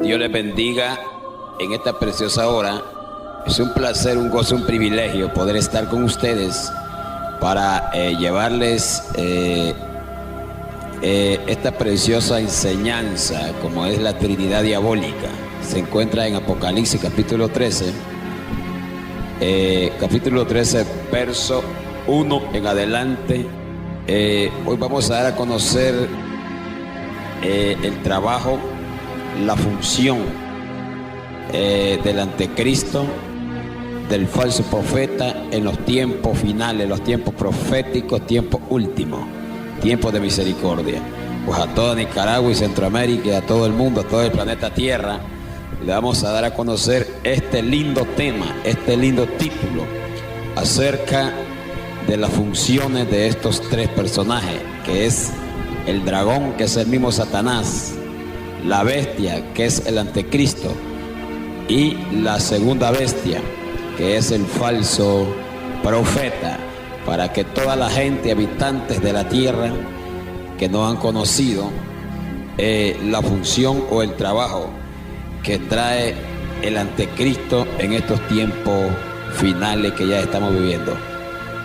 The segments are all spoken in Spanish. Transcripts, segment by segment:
Dios les bendiga en esta preciosa hora. Es un placer, un gozo, un privilegio poder estar con ustedes para llevarles esta preciosa enseñanza, como es la Trinidad diabólica. Se encuentra en Apocalipsis capítulo 13, verso 1 en adelante. Hoy vamos a dar a conocer el trabajo, la función del anticristo, del falso profeta en los tiempos finales, los tiempos proféticos, tiempos últimos, tiempos de misericordia. Pues a toda Nicaragua y Centroamérica y a todo el mundo, a todo el planeta Tierra, le vamos a dar a conocer este lindo tema, este lindo título acerca de las funciones de estos tres personajes, que es el dragón, que es el mismo Satanás, la bestia, que es el anticristo, y la segunda bestia, que es el falso profeta, para que toda la gente, habitantes de la tierra, que no han conocido la función o el trabajo que trae el anticristo en estos tiempos finales que ya estamos viviendo.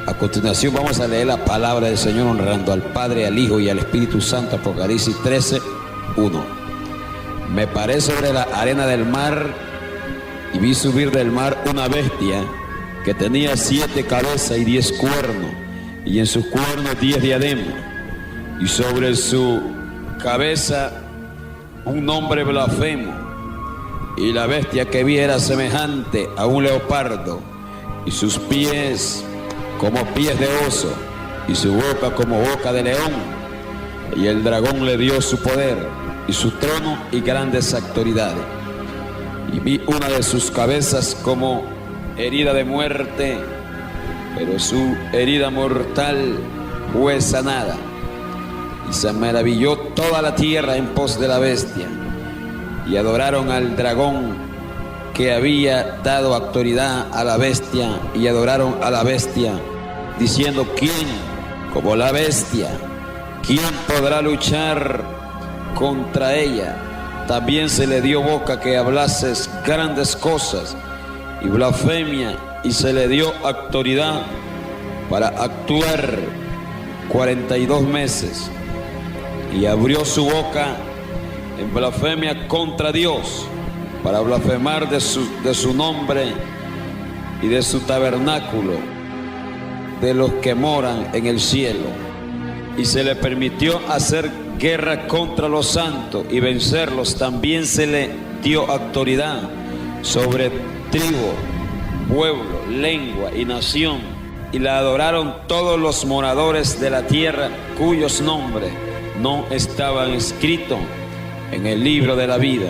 A continuación vamos a leer la palabra del Señor, honrando al Padre, al Hijo y al Espíritu Santo. Apocalipsis 13, 1. Me paré sobre la arena del mar y vi subir del mar una bestia que tenía 7 cabezas y 10 cuernos, y en sus cuernos 10 diademas, y sobre su cabeza un nombre blasfemo. Y la bestia que vi era semejante a un leopardo, y sus pies como pies de oso, y su boca como boca de león. Y el dragón le dio su poder y su trono y grandes autoridades. Y vi una de sus cabezas como herida de muerte, pero su herida mortal fue sanada. Y se maravilló toda la tierra en pos de la bestia, y adoraron al dragón, que había dado autoridad a la bestia, y adoraron a la bestia, diciendo: ¿quién como la bestia? ¿Quién podrá luchar contra ella? También se le dio boca que hablase grandes cosas y blasfemia, y se le dio autoridad para actuar 42 meses, y abrió su boca en blasfemia contra Dios, para blasfemar de su nombre y de su tabernáculo, de los que moran en el cielo. Y se le permitió hacer guerra contra los santos y vencerlos. También se le dio autoridad sobre tribu, pueblo, lengua y nación. Y la adoraron todos los moradores de la tierra, cuyos nombres no estaban escritos en el libro de la vida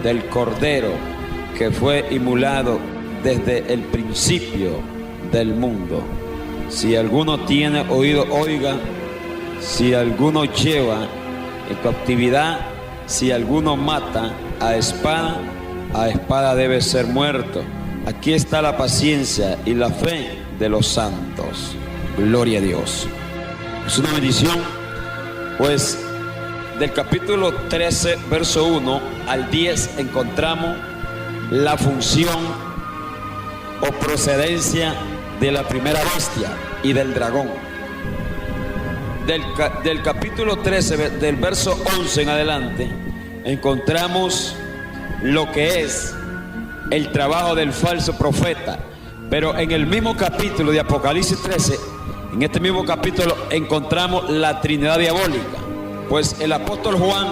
del Cordero, que fue inmolado desde el principio del mundo. Si alguno tiene oído, oiga. Si alguno lleva en cautividad, si alguno mata a espada debe ser muerto. Aquí está la paciencia y la fe de los santos. Gloria a Dios. Es una bendición, pues del capítulo 13, verso 1 al 10 encontramos la función o procedencia de la primera bestia y del dragón. Del capítulo 13, del verso 11 en adelante, encontramos lo que es el trabajo del falso profeta. Pero en el mismo capítulo de Apocalipsis 13, en este mismo capítulo, encontramos la Trinidad diabólica. Pues el apóstol Juan,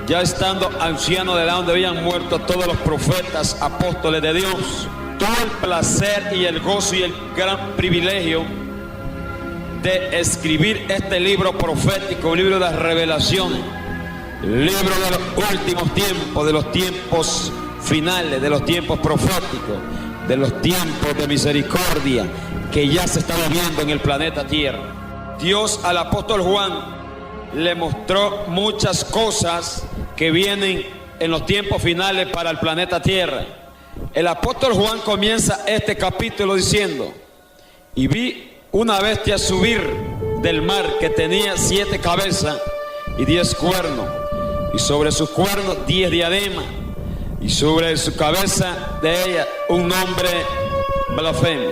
ya estando anciano de edad, donde habían muerto todos los profetas, apóstoles de Dios, tuvo el placer y el gozo y el gran privilegio de escribir este libro profético, un libro de revelaciones, libro de los últimos tiempos, de los tiempos finales, de los tiempos proféticos, de los tiempos de misericordia que ya se está viviendo en el planeta Tierra. Dios al apóstol Juan le mostró muchas cosas que vienen en los tiempos finales para el planeta Tierra. El apóstol Juan comienza este capítulo diciendo: y vi una bestia subir del mar que tenía 7 cabezas y 10 cuernos, y sobre sus cuernos 10 diademas, y sobre su cabeza de ella un nombre blasfemo.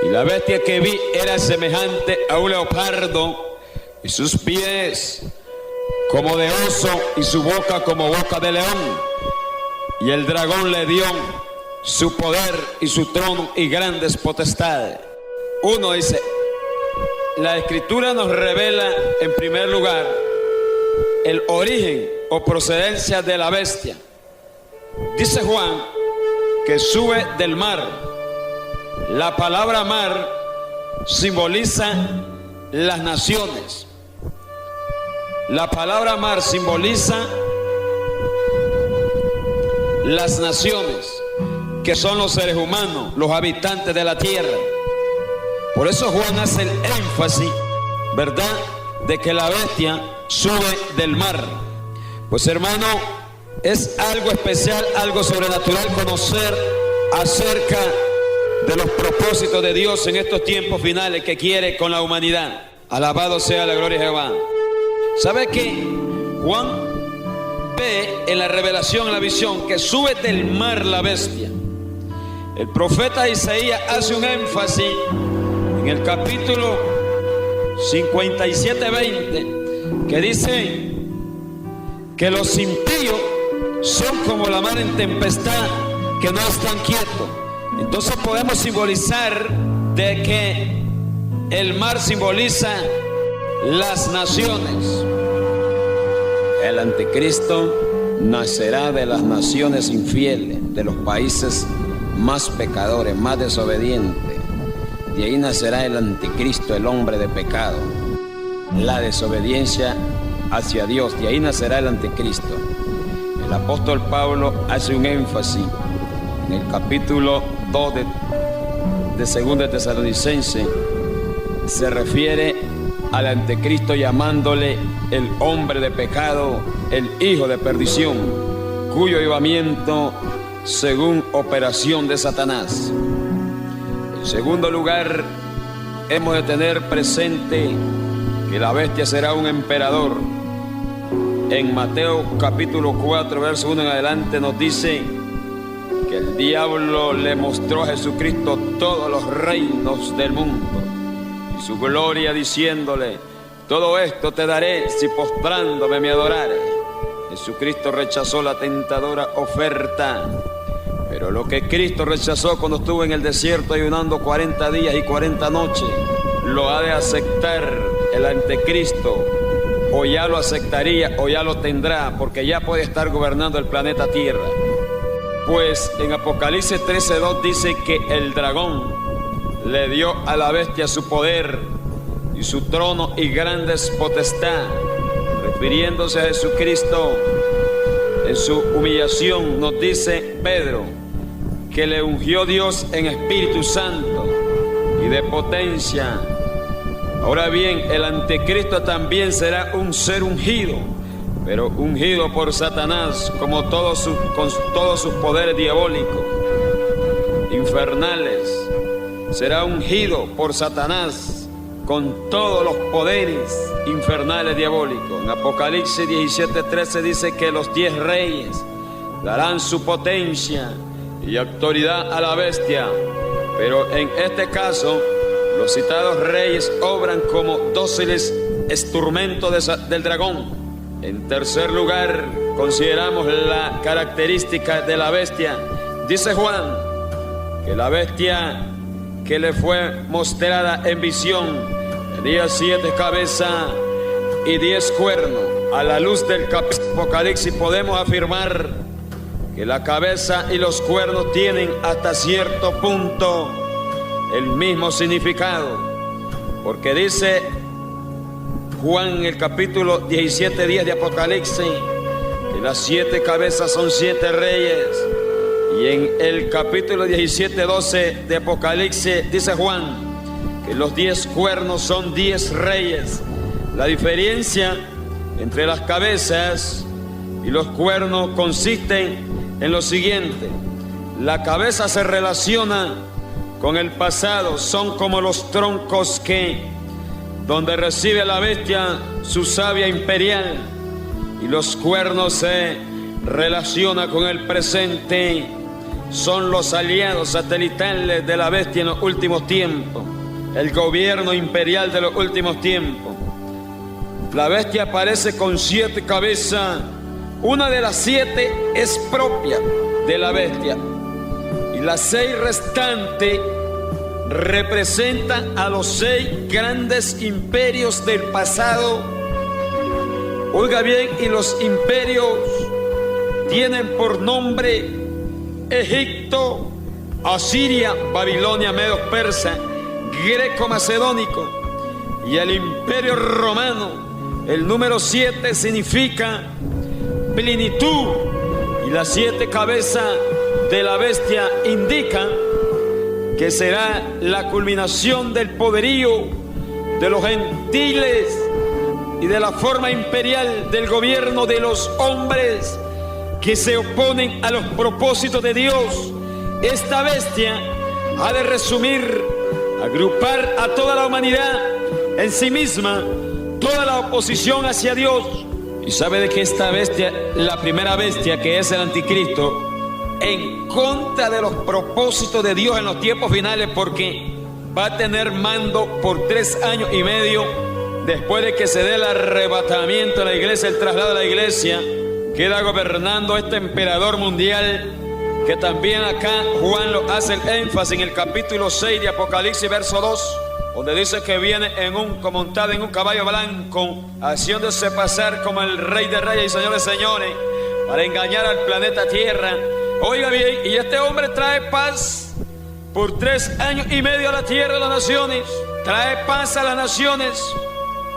Y la bestia que vi era semejante a un leopardo, y sus pies como de oso, y su boca como boca de león. Y el dragón le dio su poder y su trono y grandes potestades. Uno dice, la Escritura nos revela en primer lugar el origen o procedencia de la bestia. Dice Juan que sube del mar. La palabra mar simboliza las naciones. La palabra mar simboliza las naciones, que son los seres humanos, los habitantes de la tierra. Por eso Juan hace el énfasis, ¿verdad?, de que la bestia sube del mar. Pues hermano, es algo especial, algo sobrenatural conocer acerca de los propósitos de Dios en estos tiempos finales que quiere con la humanidad. Alabado sea la gloria de Jehová. ¿Sabe qué? Juan ve en la revelación, en la visión, que sube del mar la bestia. El profeta Isaías hace un énfasis en el capítulo 57:20, que dice que los impíos son como la mar en tempestad, que no están quietos. Entonces podemos simbolizar de que el mar simboliza las naciones. El anticristo nacerá de las naciones infieles, de los países más pecadores, más desobedientes. De ahí nacerá el anticristo, el hombre de pecado, la desobediencia hacia Dios. De ahí nacerá el anticristo. El apóstol Pablo hace un énfasis en el capítulo 2 de 2 de Tesalonicenses. Se refiere al anticristo llamándole el hombre de pecado, el hijo de perdición, cuyo llevamiento según operación de Satanás. En segundo lugar, hemos de tener presente que la bestia será un emperador. En Mateo capítulo 4, verso 1 en adelante nos dice que el diablo le mostró a Jesucristo todos los reinos del mundo y su gloria, diciéndole: todo esto te daré si postrándome me adorares. Jesucristo rechazó la tentadora oferta, pero lo que Cristo rechazó cuando estuvo en el desierto ayunando 40 días y 40 noches, lo ha de aceptar el anticristo, o ya lo aceptaría o ya lo tendrá, porque ya puede estar gobernando el planeta Tierra. Pues en Apocalipsis 13:2 dice que el dragón le dio a la bestia su poder y su trono y grandes potestad, refiriéndose a Jesucristo. En su humillación nos dice Pedro que le ungió Dios en Espíritu Santo y de potencia. Ahora bien, el anticristo también será un ser ungido, pero ungido por Satanás, como con todos sus poderes diabólicos, infernales. Será ungido por Satanás con todos los poderes infernales diabólicos. En Apocalipsis 17:13 dice que los 10 reyes darán su potencia y autoridad a la bestia, pero en este caso los citados reyes obran como dóciles instrumentos del dragón. En tercer lugar, consideramos la característica de la bestia. Dice Juan que la bestia que le fue mostrada en visión tenía 7 cabezas y 10 cuernos. A la luz del Apocalipsis podemos afirmar que la cabeza y los cuernos tienen hasta cierto punto el mismo significado, porque dice Juan en el capítulo 17:10 de Apocalipsis que las 7 cabezas son 7 reyes, y en el capítulo 17:12 de Apocalipsis dice Juan que los 10 cuernos son 10 reyes. La diferencia entre las cabezas y los cuernos consiste en lo siguiente: la cabeza se relaciona con el pasado, son como los troncos donde recibe la bestia su savia imperial, y los cuernos se relaciona con el presente. Son los aliados satelitales de la bestia en los últimos tiempos, el gobierno imperial de los últimos tiempos. La bestia aparece con 7 cabezas. Una de las 7 es propia de la bestia y las 6 restantes representan a los 6 grandes imperios del pasado. Oiga bien, y los imperios tienen por nombre Egipto, Asiria, Babilonia, Medos, Persa, Greco-Macedónico y el Imperio Romano. El número 7 significa plenitud y las 7 cabezas de la bestia indican que será la culminación del poderío de los gentiles y de la forma imperial del gobierno de los hombres que se oponen a los propósitos de Dios. Esta bestia ha de resumir, agrupar a toda la humanidad en sí misma, toda la oposición hacia Dios. Y sabe de que esta bestia, la primera bestia, que es el anticristo, en contra de los propósitos de Dios en los tiempos finales, porque va a tener mando por 3 años y medio después de que se dé el arrebatamiento de la iglesia, el traslado de la iglesia. Queda gobernando este emperador mundial, que también acá Juan lo hace el énfasis en el capítulo 6 de Apocalipsis, verso 2, donde dice que viene montado en un caballo blanco, haciéndose pasar como el rey de reyes y señor de señores, para engañar al planeta Tierra. Oiga bien, y este hombre trae paz por 3 años y medio a la tierra de las naciones. Trae paz a las naciones,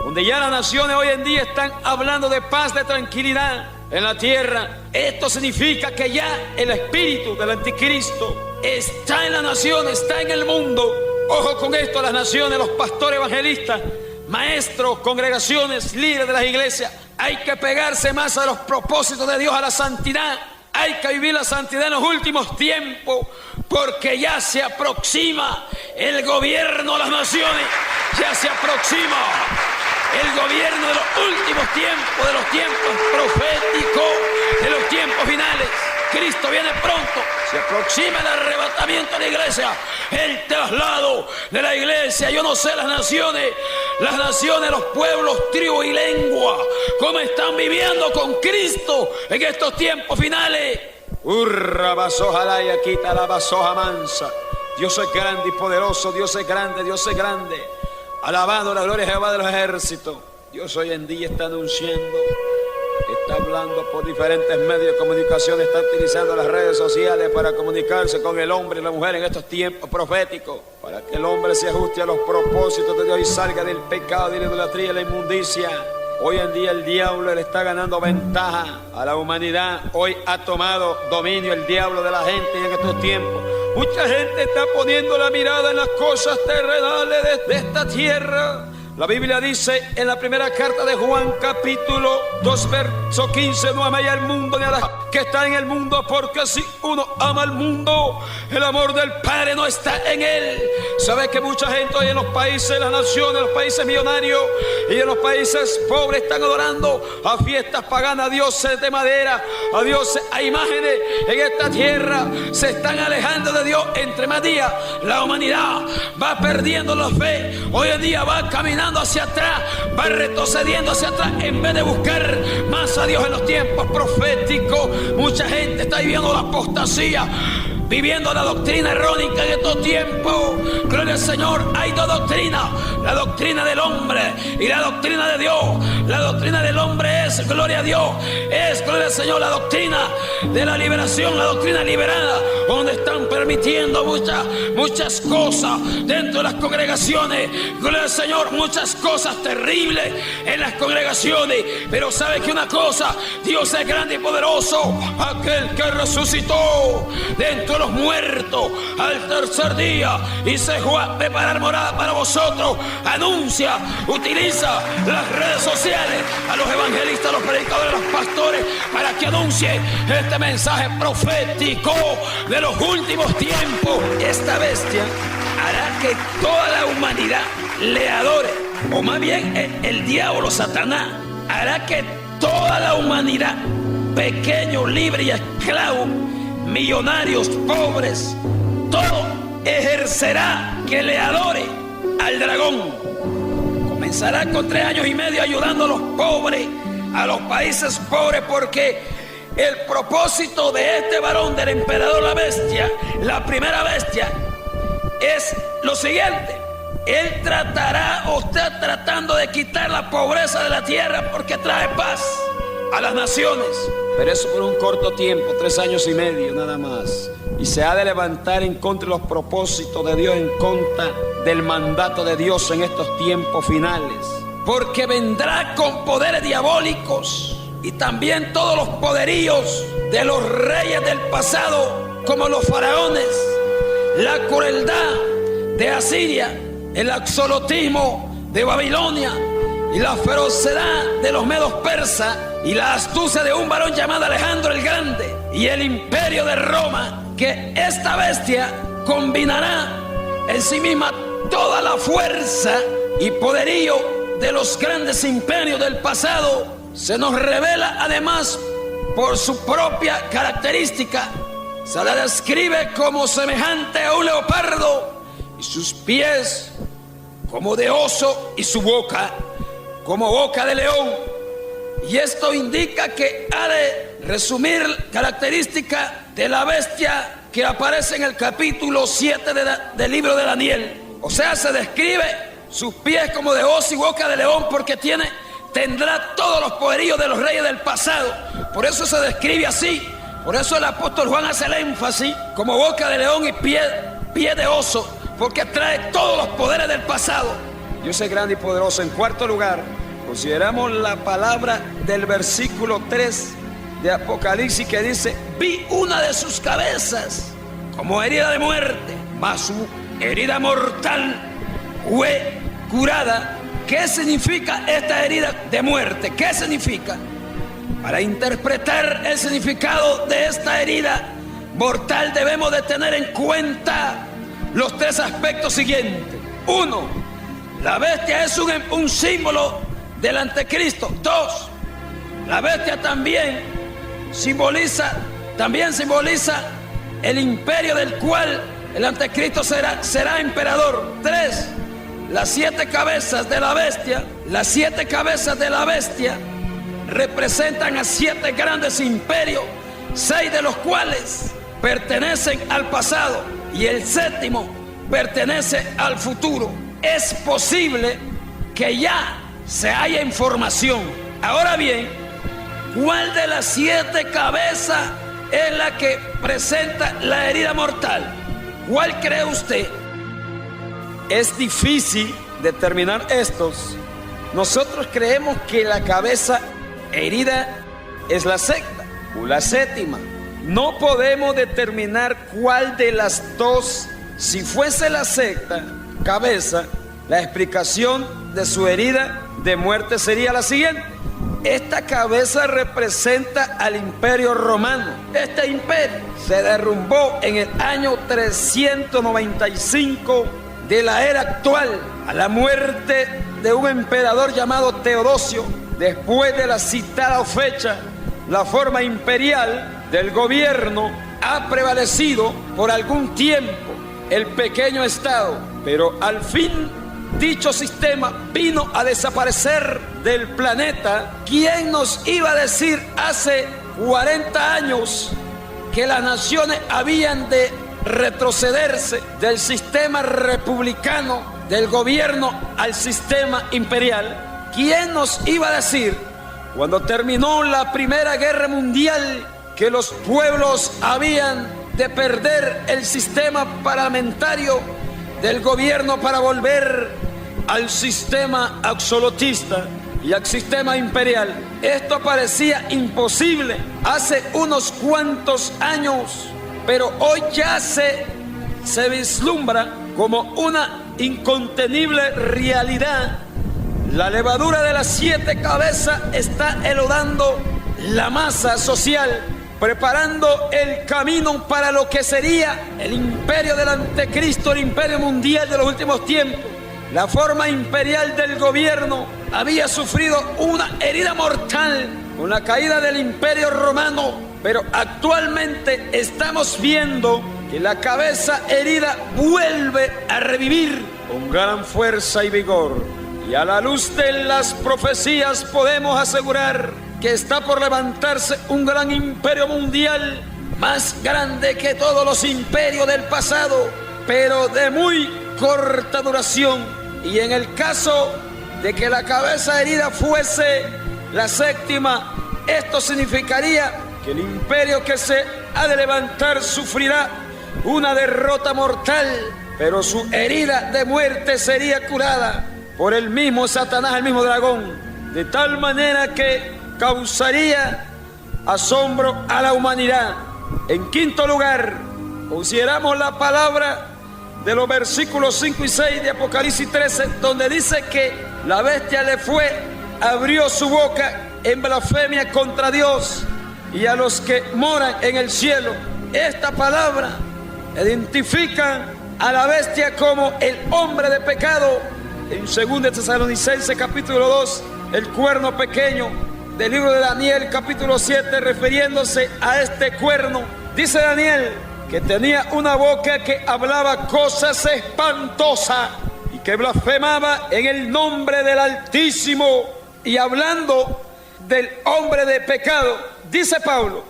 donde ya las naciones hoy en día están hablando de paz, de tranquilidad en la tierra. Esto significa que ya el espíritu del anticristo está en la nación, está en el mundo. Ojo con esto, las naciones, los pastores evangelistas, maestros, congregaciones, líderes de las iglesias, hay que pegarse más a los propósitos de Dios, a la santidad. Hay que vivir la santidad en los últimos tiempos, porque ya se aproxima el gobierno de las naciones, ya se aproxima el gobierno de los últimos tiempos, de los tiempos proféticos, de los tiempos finales. Cristo viene pronto, se aproxima el arrebatamiento de la iglesia, el traslado de la iglesia. Yo no sé las naciones, los pueblos, tribus y lengua, cómo están viviendo con Cristo en estos tiempos finales. Urra basoja la quita la basoja mansa. Dios es grande y poderoso, Dios es grande, Dios es grande. Alabando la gloria de Jehová de los ejércitos. Dios hoy en día está anunciando, está hablando por diferentes medios de comunicación, está utilizando las redes sociales para comunicarse con el hombre y la mujer en estos tiempos proféticos, para que el hombre se ajuste a los propósitos de Dios y salga del pecado, de la idolatría y la inmundicia. Hoy en día el diablo le está ganando ventaja a la humanidad. Hoy ha tomado dominio el diablo de la gente en estos tiempos. Mucha gente está poniendo la mirada en las cosas terrenales de esta tierra. La Biblia dice en la primera carta de Juan, capítulo 2, verso 15: no améis al mundo ni a la que está en el mundo, porque si uno ama al mundo, el amor del Padre no está en él. ¿Sabe que mucha gente hoy en los países, las naciones, los países millonarios y en los países pobres están adorando a fiestas paganas, a dioses de madera, a dioses, a imágenes en esta tierra? Se están alejando de Dios. Entre más días la humanidad va perdiendo la fe. Hoy en día va caminando hacia atrás, va retrocediendo hacia atrás en vez de buscar más a Dios en los tiempos proféticos. Mucha gente está viviendo la apostasía, viviendo la doctrina errónica en estos tiempos. Gloria al Señor. Hay dos doctrinas: la doctrina del hombre y la doctrina de Dios. La doctrina del hombre es, gloria a Dios, es, gloria al Señor, la doctrina de la liberación, la doctrina liberada, donde están permitiendo muchas cosas dentro de las congregaciones. Gloria al Señor, muchas cosas terribles en las congregaciones. Pero sabe que una cosa, Dios es grande y poderoso, aquel que resucitó dentro de los muertos al tercer día y se fue a preparar morada para vosotros. Anuncia, utiliza las redes sociales, a los evangelistas, a los predicadores, a los pastores, para que anuncie este mensaje profético de los últimos tiempos. Esta bestia hará que toda la humanidad le adore, o más bien el diablo, Satanás, hará que toda la humanidad, pequeño, libre y esclavo, millonarios, pobres, todo ejercerá que le adore al dragón. Comenzará con 3 años y medio ayudando a los pobres, a los países pobres, porque el propósito de este varón, del emperador la bestia, la primera bestia, es lo siguiente: él tratará o está tratando de quitar la pobreza de la tierra porque trae paz a las naciones. Pero eso por un corto tiempo, 3 años y medio nada más. Y se ha de levantar en contra de los propósitos de Dios, en contra del mandato de Dios en estos tiempos finales. Porque vendrá con poderes diabólicos y también todos los poderíos de los reyes del pasado, como los faraones, la crueldad de Asiria, el absolutismo de Babilonia y la ferocidad de los medos persas y la astucia de un varón llamado Alejandro el Grande y el imperio de Roma, que esta bestia combinará en sí misma toda la fuerza y poderío de los grandes imperios del pasado. Se nos revela además por su propia característica. Se la describe como semejante a un leopardo, y sus pies como de oso, y su boca como boca de león. Y esto indica que ha de resumir característica de la bestia que aparece en el capítulo 7 del libro de Daniel. O sea, se describe sus pies como de oso y boca de león, porque tendrá todos los poderíos de los reyes del pasado. Por eso se describe así. Por eso el apóstol Juan hace el énfasis como boca de león y pie de oso, porque trae todos los poderes del pasado. Dios es grande y poderoso. En cuarto lugar, consideramos la palabra del versículo 3 de Apocalipsis, que dice: vi una de sus cabezas como herida de muerte, mas su herida mortal fue curada. ¿Qué significa esta herida de muerte? ¿Qué significa? Para interpretar el significado de esta herida mortal debemos de tener en cuenta los 3 aspectos siguientes. 1. La bestia es un símbolo del anticristo. 2. La bestia también simboliza el imperio del cual el anticristo será emperador. 3. Las 7 cabezas de la bestia, representan a 7 grandes imperios, 6 de los cuales pertenecen al pasado y el 7º pertenece al futuro. Es posible que ya se haya información. Ahora bien, ¿cuál de las 7 cabezas es la que presenta la herida mortal? ¿Cuál cree usted? Es difícil determinar estos. Nosotros creemos que la cabeza herida es la sexta o la 7ª. No podemos determinar cuál de las 2. Si fuese la sexta cabeza, la explicación de su herida de muerte sería la siguiente: esta cabeza representa al imperio romano. Este imperio se derrumbó en el año 395 de la era actual, a la muerte de un emperador llamado Teodosio. Después de la citada fecha, la forma imperial del gobierno ha prevalecido por algún tiempo el pequeño estado, pero al fin dicho sistema vino a desaparecer del planeta. ¿Quién nos iba a decir hace 40 años que las naciones habían de retrocederse del sistema republicano del gobierno al sistema imperial? ¿Quién nos iba a decir, cuando terminó la Primera Guerra Mundial, que los pueblos habían de perder el sistema parlamentario del gobierno para volver al sistema absolutista y al sistema imperial? Esto parecía imposible hace unos cuantos años, pero hoy ya se vislumbra como una incontenible realidad. La levadura de las 7 cabezas está elodando la masa social, preparando el camino para lo que sería el imperio del anticristo, el imperio mundial de los últimos tiempos. La forma imperial del gobierno había sufrido una herida mortal con la caída del Imperio Romano, pero actualmente estamos viendo que la cabeza herida vuelve a revivir con gran fuerza y vigor. Y a la luz de las profecías podemos asegurar que está por levantarse un gran imperio mundial, más grande que todos los imperios del pasado, pero de muy corta duración. Y en el caso de que la cabeza herida fuese la séptima, esto significaría que el imperio que se ha de levantar sufrirá una derrota mortal, pero su herida de muerte sería curada por el mismo Satanás, el mismo dragón, de tal manera que causaría asombro a la humanidad. En quinto lugar, consideramos la palabra de los versículos 5 y 6 de Apocalipsis 13, donde dice que la bestia abrió su boca en blasfemia contra Dios y a los que moran en el cielo. Esta palabra identifica a la bestia como el hombre de pecado. En 2 Tesalonicenses capítulo 2, el cuerno pequeño. Del libro de Daniel capítulo 7, refiriéndose a este cuerno, dice Daniel que tenía una boca que hablaba cosas espantosas y que blasfemaba en el nombre del Altísimo. Y hablando del hombre de pecado, dice Pablo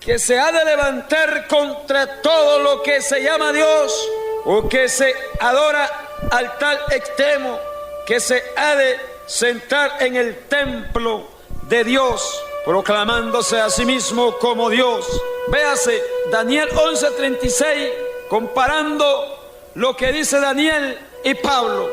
que se ha de levantar contra todo lo que se llama Dios o que se adora al tal extremo, que se ha de sentar en el templo de Dios, proclamándose a sí mismo como Dios. Véase Daniel 11:36, comparando lo que dice Daniel y Pablo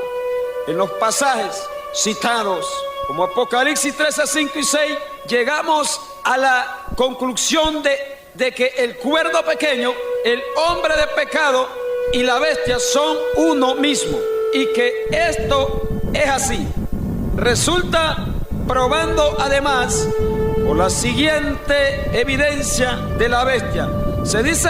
en los pasajes citados. Como Apocalipsis 13, 5 y 6, llegamos a la conclusión de que el cuerno pequeño, el hombre de pecado y la bestia son uno mismo, y que esto es así. Resulta probando además por la siguiente evidencia de la bestia. Se dice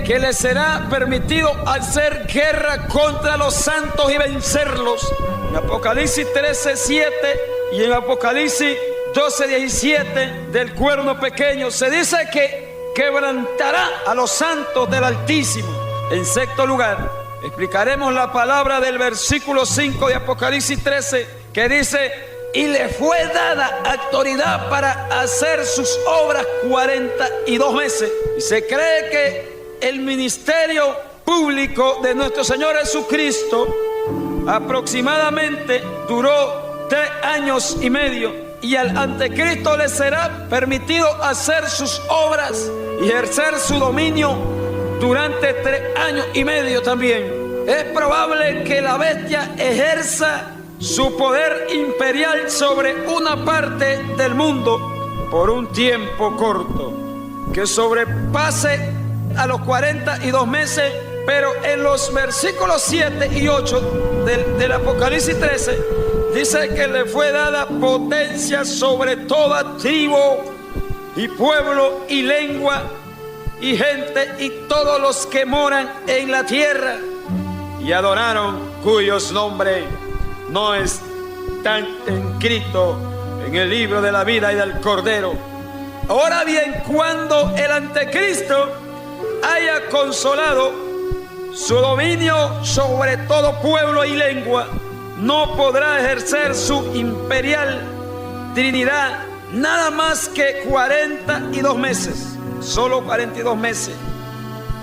que le será permitido hacer guerra contra los santos y vencerlos. En Apocalipsis 13, 7 y en Apocalipsis 12, 17 del cuerno pequeño se dice que quebrantará a los santos del Altísimo. En sexto lugar, explicaremos la palabra del versículo 5 de Apocalipsis 13, que dice: y le fue dada autoridad para hacer sus obras 42 meses. Y se cree que el ministerio público de nuestro Señor Jesucristo aproximadamente duró 3 años y medio. Y al anticristo le será permitido hacer sus obras y ejercer su dominio durante 3 años y medio también. Es probable que la bestia ejerza su poder imperial sobre una parte del mundo por un tiempo corto, que sobrepase a los 42 meses, pero en los versículos 7 y 8 del Apocalipsis 13 dice que le fue dada potencia sobre toda tribu y pueblo y lengua y gente y todos los que moran en la tierra, y adoraron cuyos nombres no están escritos en el libro de la vida y del Cordero. Ahora bien, cuando el anticristo haya consolado su dominio sobre todo pueblo y lengua, no podrá ejercer su imperial trinidad nada más que 42 meses. Solo 42 meses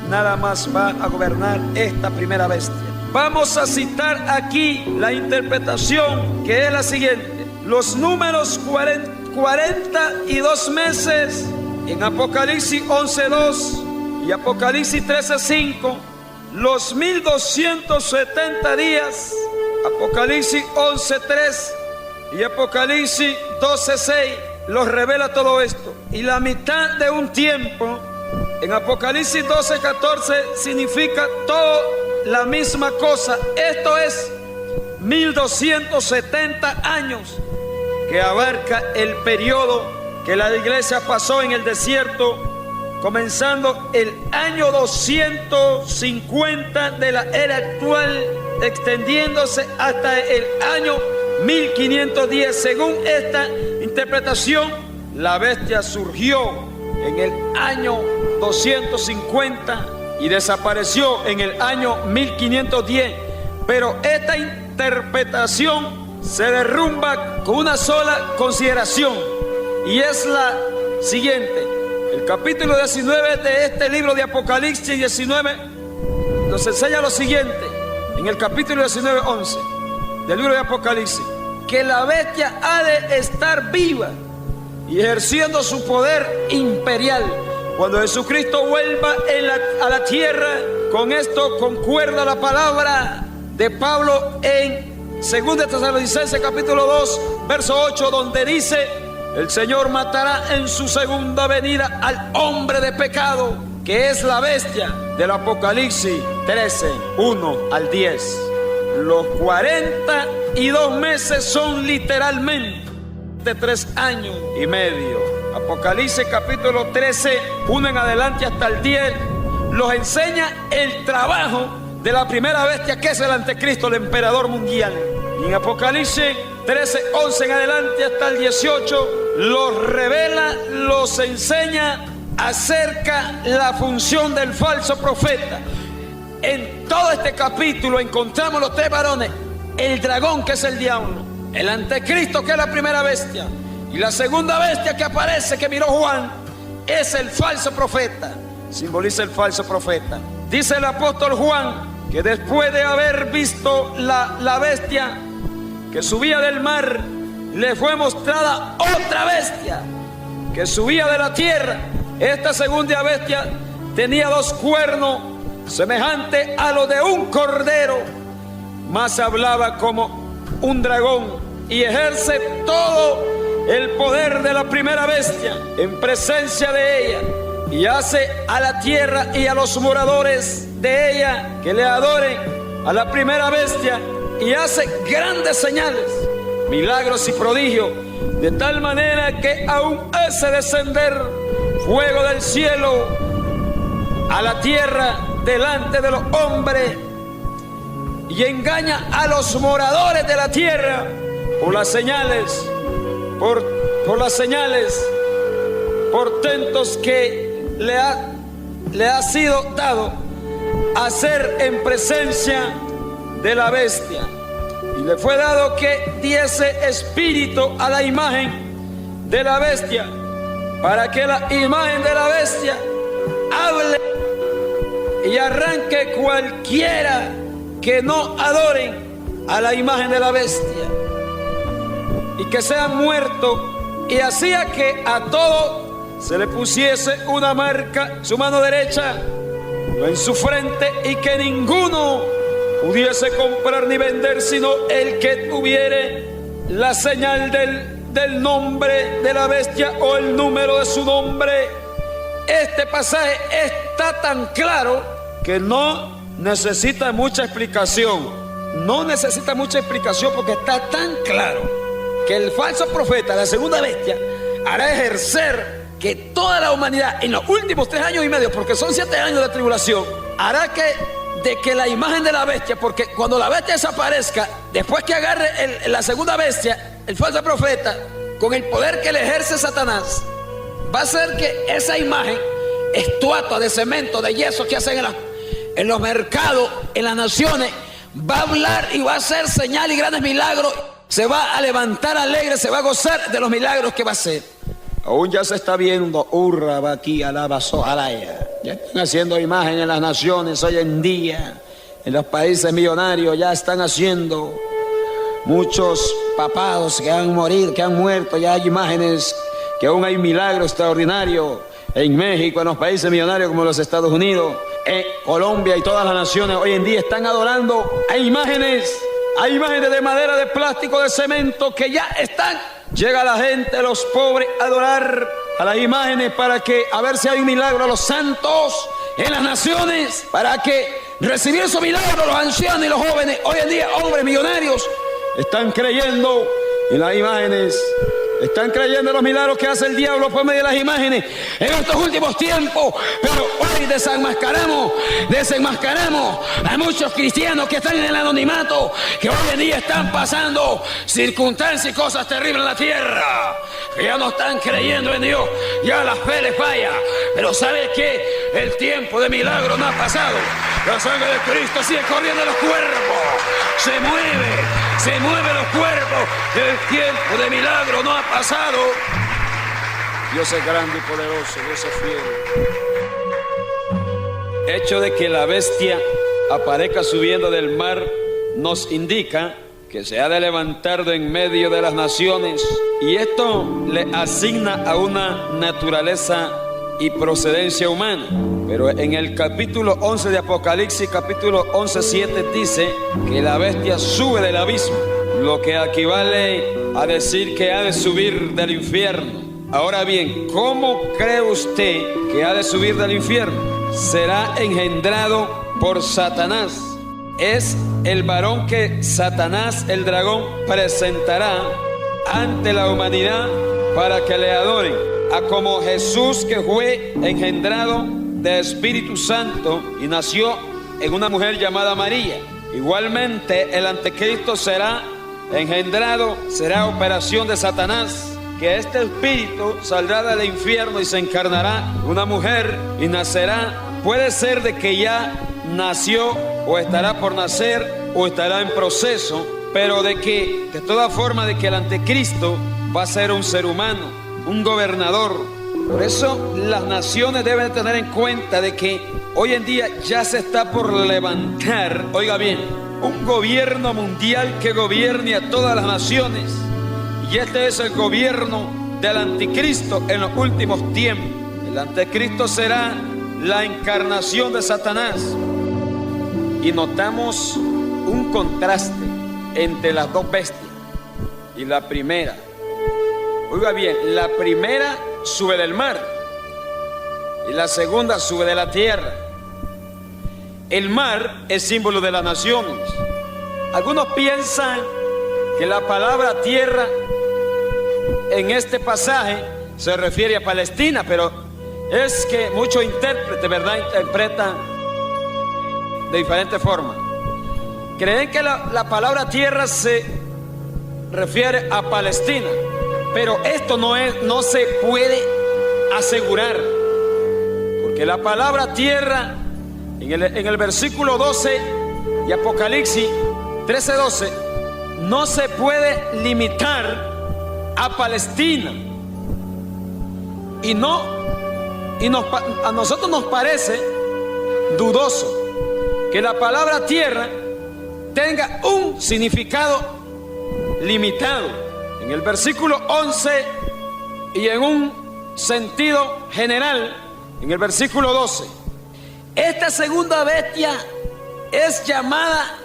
nada más va a gobernar esta primera bestia. Vamos a citar aquí la interpretación, que es la siguiente. Los números 42 meses en Apocalipsis 11:2 y Apocalipsis 13:5, los 1270 días, Apocalipsis 11:3 y Apocalipsis 12:6, los revela todo esto. Y la mitad de un tiempo en Apocalipsis 12:14 significa todo la misma cosa. Esto es 1270 años, que abarca el periodo que la iglesia pasó en el desierto, comenzando el año 250 de la era actual, extendiéndose hasta el año 1510. Según esta interpretación, la bestia surgió en el año 250 y desapareció en el año 1510. Pero esta interpretación se derrumba con una sola consideración, y es la siguiente. El capítulo 19 de este libro de Apocalipsis 19 nos enseña lo siguiente, en el capítulo 19, 11 del libro de Apocalipsis, que la bestia ha de estar viva y ejerciendo su poder imperial cuando Jesucristo vuelva a la tierra. Con esto concuerda la palabra de Pablo en 2 Tesalonicenses capítulo 2 verso 8, donde dice: el Señor matará en su segunda venida al hombre de pecado, que es la bestia, del Apocalipsis 13, 1 al 10. Los 42 meses son literalmente de 3 años y medio. Apocalipsis capítulo 13, 1 en adelante hasta el 10, nos enseña el trabajo de la primera bestia, que es el anticristo, el emperador mundial. Y en Apocalipsis 13, 11 en adelante hasta el 18, los revela, los enseña acerca la función del falso profeta. En todo este capítulo encontramos los 3 varones: el dragón, que es el diablo; el anticristo, que es la primera bestia; y la segunda bestia que aparece, que miró Juan, es el falso profeta. Simboliza el falso profeta. Dice el apóstol Juan que después de haber visto la bestia que subía del mar, le fue mostrada otra bestia que subía de la tierra. Esta segunda bestia tenía 2 cuernos semejantes a los de un cordero, mas hablaba como un dragón, y ejerce todo el poder de la primera bestia en presencia de ella, y hace a la tierra y a los moradores de ella que le adoren a la primera bestia, y hace grandes señales, milagros y prodigios, de tal manera que aún hace descender fuego del cielo a la tierra delante de los hombres, y engaña a los moradores de la tierra por las señales, por las señales, portentos que le ha sido dado hacer en presencia de la bestia. Y le fue dado que diese espíritu a la imagen de la bestia, para que la imagen de la bestia hable y arranque cualquiera que no adoren a la imagen de la bestia, y que sean muertos. Y hacía que a todo se le pusiese una marca en su mano derecha o en su frente, y que ninguno pudiese comprar ni vender sino el que tuviere la señal del nombre de la bestia o el número de su nombre. Este pasaje está tan claro que no necesita mucha explicación. No necesita mucha explicación, porque está tan claro que el falso profeta, la segunda bestia, hará ejercer que toda la humanidad en los últimos 3 años y medio, porque son 7 años de tribulación, hará de que la imagen de la bestia, porque cuando la bestia desaparezca, después que agarre la segunda bestia, el falso profeta, con el poder que le ejerce Satanás, va a hacer que esa imagen, estatua de cemento, de yeso que hacen en los mercados, en las naciones, va a hablar y va a hacer señal y grandes milagros. Se va a levantar alegre, se va a gozar de los milagros que va a hacer. Aún ya se está viendo, hurra, va aquí, alaba, sojalaya. Ya están haciendo imagen en las naciones hoy en día, en los países millonarios ya están haciendo muchos papados que han muerto, ya hay imágenes, que aún hay milagros extraordinarios en México, en los países millonarios como los Estados Unidos, en Colombia y todas las naciones hoy en día están adorando a imágenes. Hay imágenes de madera, de plástico, de cemento que ya están. Llega la gente, los pobres, a adorar a las imágenes para que a ver si hay un milagro a los santos en las naciones, para que recibir esos milagros los ancianos y los jóvenes. Hoy en día, hombres millonarios están creyendo en las imágenes. Están creyendo en los milagros que hace el diablo por medio de las imágenes en estos últimos tiempos. Pero hoy desenmascaramos a muchos cristianos que están en el anonimato, que hoy en día están pasando circunstancias y cosas terribles en la tierra. que ya no están creyendo en Dios, ya la fe les falla. Pero ¿sabe qué? El tiempo de milagro no ha pasado. La sangre de Cristo sigue corriendo en los cuerpos. Se mueve los cuerpos. El tiempo de milagro no ha pasado. Dios es grande y poderoso, Dios es fiel. Hecho de que la bestia aparezca subiendo del mar nos indica que se ha de levantar de en medio de las naciones, y esto le asigna a una naturaleza y procedencia humana. Pero en el capítulo 11 de Apocalipsis, capítulo 11:7 dice que la bestia sube del abismo, lo que equivale a decir que ha de subir del infierno. Ahora bien, ¿cómo cree usted que ha de subir del infierno? Será engendrado por Satanás. Es el varón que Satanás, el dragón, presentará ante la humanidad para que le adoren, a como Jesús, que fue engendrado de Espíritu Santo y nació en una mujer llamada María. Igualmente el anticristo será engendrado, será operación de Satanás, que este espíritu saldrá del infierno y se encarnará una mujer y nacerá. Puede ser de que ya nació, o estará por nacer, o estará en proceso, pero de toda forma de que el anticristo va a ser un ser humano, un gobernador. Por eso las naciones deben tener en cuenta de que hoy en día ya se está por levantar, oiga bien, un gobierno mundial que gobierne a todas las naciones. Y este es el gobierno del anticristo en los últimos tiempos. El anticristo será la encarnación de Satanás. Y notamos un contraste entre las dos bestias. Y la primera, oiga bien, la primera sube del mar y la segunda sube de la tierra. El mar es símbolo de las naciones. Algunos piensan que la palabra tierra en este pasaje se refiere a Palestina, pero es que muchos intérpretes, ¿verdad?, interpretan de diferentes formas. Creen que la palabra tierra se refiere a Palestina, pero esto no se puede asegurar, porque la palabra tierra en el versículo 12 de Apocalipsis 13:12 no se puede limitar a Palestina, a nosotros nos parece dudoso que la palabra tierra tenga un significado limitado en el versículo 11 y en un sentido general en el versículo 12. Esta segunda bestia es llamada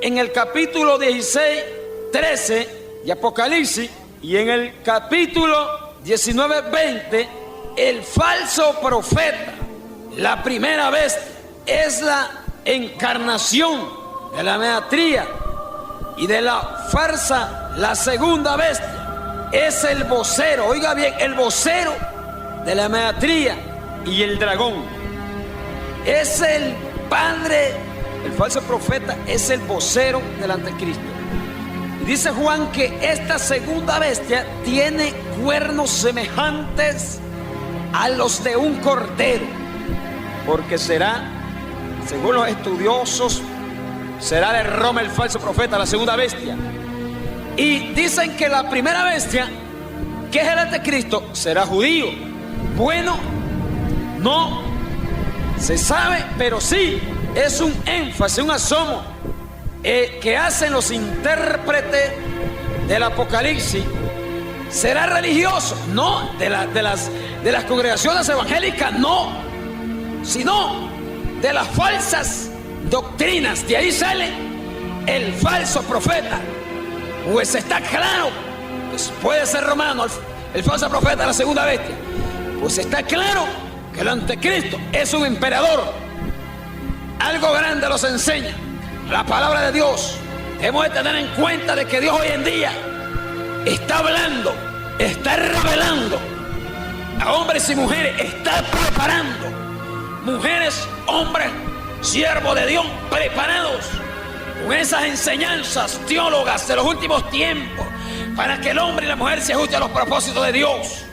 en el capítulo 16, 13 de Apocalipsis, y en el capítulo 19, 20, el falso profeta. La primera bestia es la encarnación de la meatría y de la farsa. La segunda bestia es el vocero, oiga bien, el vocero de la meatría y el dragón. Es el padre, el falso profeta es el vocero del anticristo. Y dice Juan que esta segunda bestia tiene cuernos semejantes a los de un cordero, porque será, según los estudiosos, será de Roma el falso profeta, la segunda bestia. Y dicen que la primera bestia, que es el anticristo, será judío. Bueno, no se sabe, pero sí es un énfasis, un asomo que hacen los intérpretes del Apocalipsis. Será religioso, no de las congregaciones evangélicas, no, sino de las falsas doctrinas. De ahí sale el falso profeta. Pues está claro, pues puede ser romano el falso profeta, la segunda bestia. Pues está claro que el anticristo es un emperador. Algo grande los enseña la palabra de Dios. Debemos de tener en cuenta de que Dios hoy en día está hablando, está revelando a hombres y mujeres, está preparando mujeres, hombres, siervos de Dios, preparados con esas enseñanzas teólogas de los últimos tiempos, para que el hombre y la mujer se ajusten a los propósitos de Dios.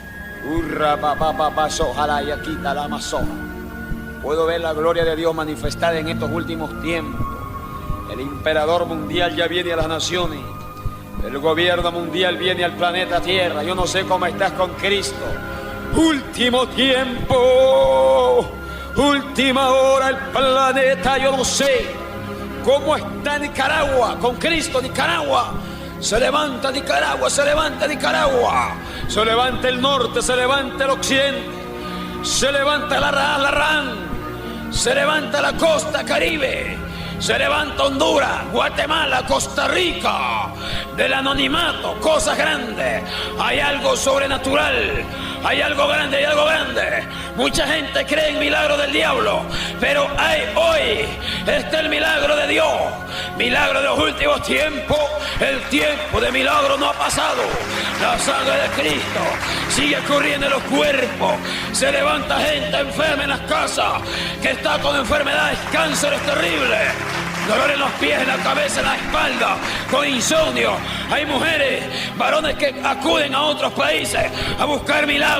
Ojalá y aquí está la Amazonas. Puedo ver la gloria de Dios manifestada en estos últimos tiempos. El emperador mundial ya viene a las naciones. El gobierno mundial viene al planeta Tierra. Yo no sé cómo estás con Cristo. Último tiempo, última hora, el planeta. Yo no sé cómo está Nicaragua con Cristo. Nicaragua. Se levanta Nicaragua, se levanta Nicaragua. Se levanta el norte, se levanta el occidente. Se levanta la RAN. Se levanta la costa Caribe. Se levanta Honduras, Guatemala, Costa Rica. Del anonimato, cosas grandes. Hay algo sobrenatural. Hay algo grande, hay algo grande. Mucha gente cree en milagro del diablo, pero hoy está el milagro de Dios. Milagro de los últimos tiempos. El tiempo de milagro no ha pasado. La sangre de Cristo sigue corriendo en los cuerpos. Se levanta gente enferma en las casas, que está con enfermedades, cánceres terribles, dolor en los pies, en la cabeza, en la espalda, con insomnio. Hay mujeres, varones que acuden a otros países a buscar milagros,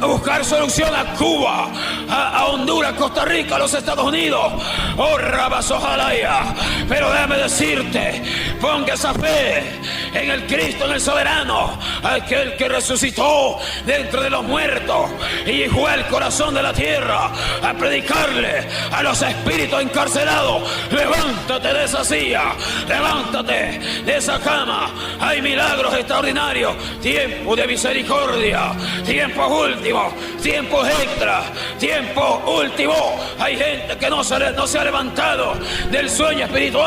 a buscar solución, a Cuba, a Honduras, Costa Rica, a los Estados Unidos. Oh, Rabasojalaya. Pero déjame decirte, ponga esa fe en el Cristo, en el soberano, aquel que resucitó dentro de los muertos y fue al corazón de la tierra a predicarle a los espíritus encarcelados: levántate de esa silla, levántate de esa cama. Hay milagros extraordinarios, tiempo de misericordia, tiempos últimos, tiempos extras, tiempo último. Hay gente que no se ha levantado del sueño espiritual.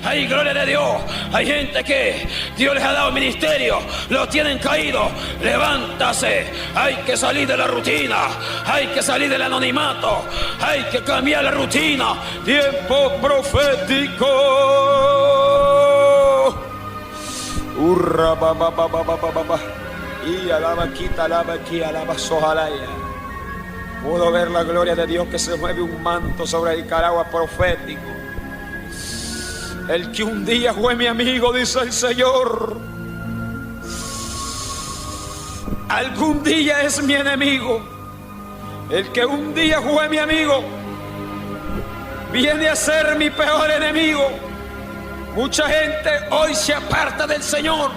Hay gloria de Dios. Hay gente que Dios les ha dado ministerio, los tienen caídos. Levántase. Hay que salir de la rutina, hay que salir del anonimato, hay que cambiar la rutina. Tiempo profético. Urra ba ba ba ba ba ba ba. Y alaba quita, alaba aquí, alaba sojalaya. Puedo ver la gloria de Dios, que se mueve un manto sobre Nicaragua profético. El que un día fue mi amigo, dice el Señor, algún día es mi enemigo. El que un día fue mi amigo viene a ser mi peor enemigo. Mucha gente hoy se aparta del Señor.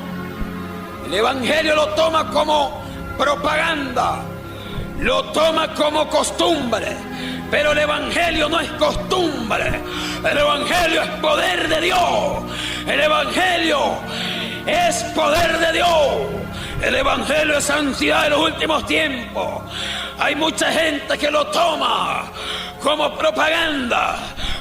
El evangelio lo toma como propaganda, lo toma como costumbre. Pero el evangelio no es costumbre. El evangelio es poder de Dios. El evangelio es poder de Dios. El evangelio es santidad de los últimos tiempos. Hay mucha gente que lo toma como propaganda,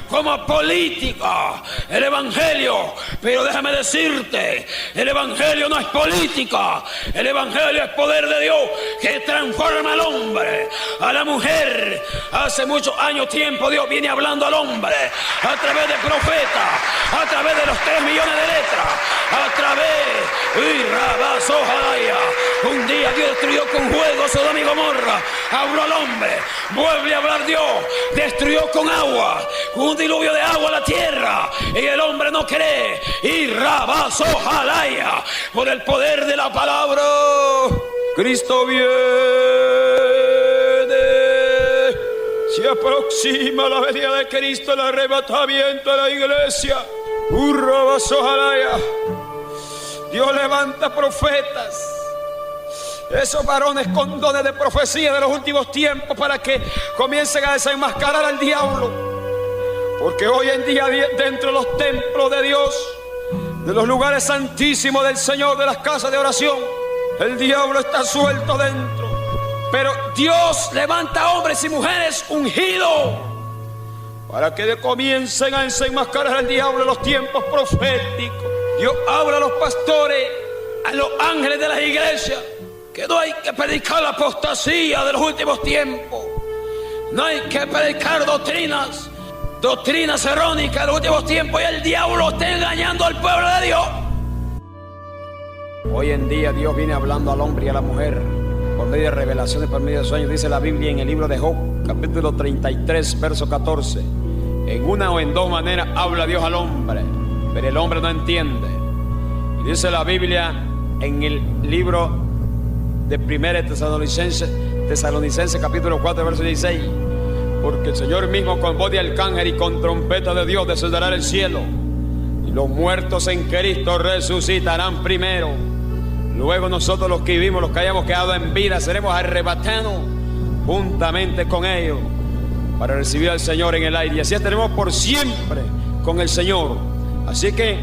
como política, el evangelio. Pero déjame decirte, el evangelio no es política. El evangelio es poder de Dios que transforma al hombre, a la mujer. Hace muchos años tiempo Dios viene hablando al hombre a través de profetas, a través de los 3 millones de letras, a través un día Dios destruyó con fuego Sodoma y Gomorra, habló al hombre. Vuelve a hablar Dios, destruyó con agua, con un diluvio de agua la tierra, y el hombre no cree. Y Rabasojalaya, por el poder de la palabra, Cristo viene. Se aproxima la venida de Cristo, el arrebatamiento de la iglesia. Rabasojalaya. Dios levanta profetas, esos varones con dones de profecía de los últimos tiempos, para que comiencen a desenmascarar al diablo. Porque hoy en día, dentro de los templos de Dios, de los lugares santísimos del Señor, de las casas de oración, el diablo está suelto dentro. Pero Dios levanta hombres y mujeres ungidos para que comiencen a desenmascarar al diablo en los tiempos proféticos. Dios habla a los pastores, a los ángeles de las iglesias, que no hay que predicar la apostasía de los últimos tiempos. No hay que predicar doctrinas errónicas de los últimos tiempos, y el diablo está engañando al pueblo de Dios. Hoy en día Dios viene hablando al hombre y a la mujer por medio de revelaciones, por medio de sueños. Dice la Biblia en el libro de Job, capítulo 33, verso 14. En una o en dos maneras habla Dios al hombre, pero el hombre no entiende. Y dice la Biblia en el libro de 1 Tesalonicenses capítulo 4 verso 16. Porque el Señor mismo con voz de arcángel y con trompeta de Dios descenderá del cielo, y los muertos en Cristo resucitarán primero. Luego nosotros, los que vivimos, los que hayamos quedado en vida, seremos arrebatados juntamente con ellos para recibir al Señor en el aire, y así estaremos por siempre con el Señor. Así que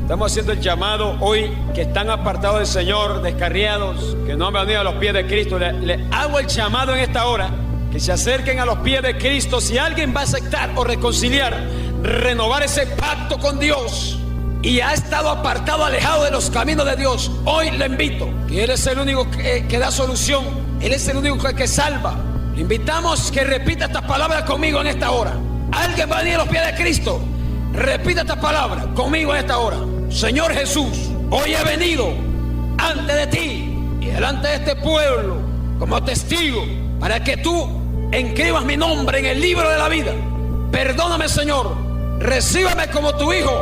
estamos haciendo el llamado hoy, que están apartados del Señor, descarriados, que no han venido a los pies de Cristo. Le hago el llamado en esta hora, que se acerquen a los pies de Cristo. Si alguien va a aceptar o reconciliar, renovar ese pacto con Dios, y ha estado apartado, alejado de los caminos de Dios, hoy le invito, que Él es el único que da solución, Él es el único que salva. Le invitamos que repita estas palabras conmigo en esta hora. Alguien va a venir a los pies de Cristo, repita estas palabras conmigo en esta hora. Señor Jesús, hoy he venido ante de ti y delante de este pueblo como testigo, para que tú inscribas mi nombre en el libro de la vida. Perdóname, Señor, recíbame como tu hijo.